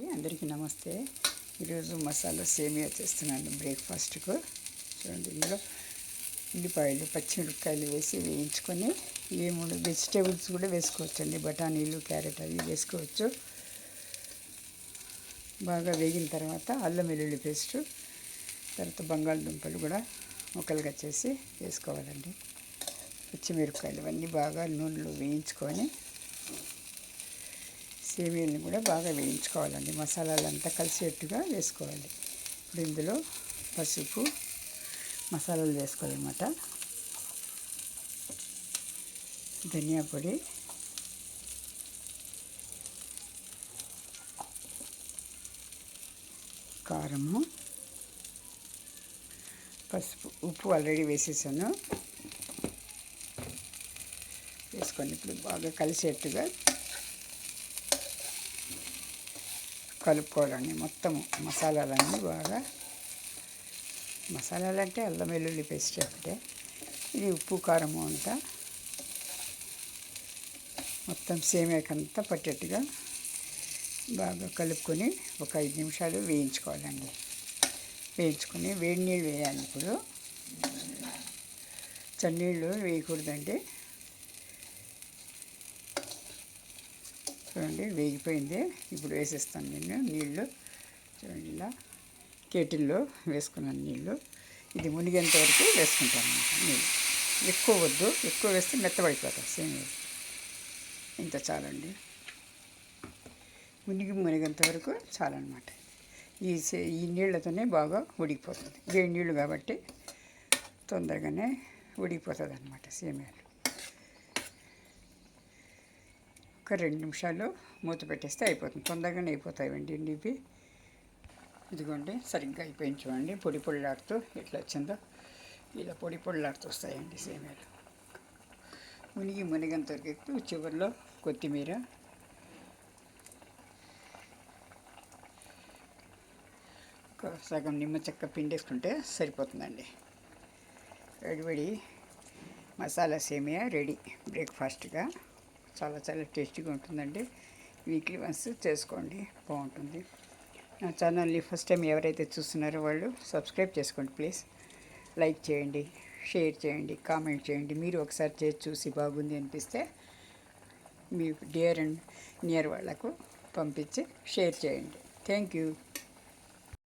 అందరికీ నమస్తే. ఈరోజు మసాలా సేమియా చేస్తున్నాను బ్రేక్ఫాస్ట్కు. చూడండి, ఇందులో ఉల్లిపాయలు పచ్చిమిరపకాయలు వేసి వేయించుకొని ఈ 3 వెజిటేబుల్స్ కూడా వేసుకోవచ్చండి. బఠానీలు, క్యారెట్ అవి వేసుకోవచ్చు. బాగా వేగిన తర్వాత అల్లం వెల్లుల్లి పేస్టు, తర్వాత బంగాళదుంపలు కూడా ముక్కలుగా చేసి వేసుకోవాలండి. పచ్చిమిరపకాయలు ఇవన్నీ బాగా నూనెలో వేయించుకొని సేమియాలను కూడా బాగా వేయించుకోవాలండి. మసాలాలంతా కలిసేట్టుగా వేసుకోవాలి. ఇప్పుడు ఇందులో పసుపు, మసాలాలు వేసుకోవాలన్నమాట. ధనియా పొడి, కారము, పసుపు, ఉప్పు ఆల్రెడీ వేసేసాను. వేసుకొని ఇప్పుడు బాగా కలిసేట్టుగా కలుపుకోవాలండి. మొత్తము మసాలాలన్నీ బాగా, మసాలాలంటే అల్లం వెల్లుల్లి పేస్ట్ ఒకటే, ఇది ఉప్పు కారము అంతా మొత్తం సేమియాకంతా పట్టేట్టుగా బాగా కలుపుకొని ఒక 5 నిమిషాలు వేయించుకోవాలండి. వేయించుకొని వేడి నీళ్ళు వేయాలి. ఇప్పుడు చన్నీళ్ళు వేయకూడదండి. చూడండి, వేగిపోయింది. ఇప్పుడు వేసేస్తాను నేను నీళ్ళు. చూడండి, ఇలా కేటిల్లో వేసుకున్నాను నీళ్ళు. ఇది మునిగేంత వరకు వేసుకుంటాను నీళ్ళు. ఎక్కువ వద్దు, ఎక్కువ వేస్తే మెత్తబడిపోతాయి సేమియా. ఇంత చాలండి. మునిగేంత వరకు చాలన్నమాట. ఈ నీళ్ళతోనే బాగా ఉడికిపోతుంది. వేడి నీళ్ళు కాబట్టి తొందరగానే ఉడికిపోతుంది అన్నమాట సేమియాలు. ఒక 2 నిమిషాలు మూత పెట్టేస్తే అయిపోతుంది. తొందరగానే అయిపోతాయండి ఇవి. ఇదిగోండి, సరిగ్గా అయిపోయింది. చూడండి, పొడి పొడిలాడుతూ ఎట్లా వచ్చిందో, ఇలా పొడి పొడిలాడుతూ వస్తాయండి సేమియాలు. మునిగేంత వరకు చివరిలో కొత్తిమీర, ఒక సగం నిమ్మ చెక్క పిండేసుకుంటే సరిపోతుందండి. వేడి మసాలా సేమియా రెడీ బ్రేక్ఫాస్ట్గా. చాలా చాలా టేస్టీగా ఉంటుందండి. వీక్లీ వన్స్ చేసుకోండి, బాగుంటుంది. నా ఛానల్ని ఫస్ట్ టైం ఎవరైతే చూస్తున్నారో వాళ్ళు సబ్స్క్రైబ్ చేసుకోండి ప్లీజ్. లైక్ చేయండి, షేర్ చేయండి, కామెంట్ చేయండి. మీరు ఒకసారి చేసి చూసి బాగుంది అనిపిస్తే మీ డియర్ అండ్ నియర్ వాళ్ళకు పంపించి షేర్ చేయండి. Thank you.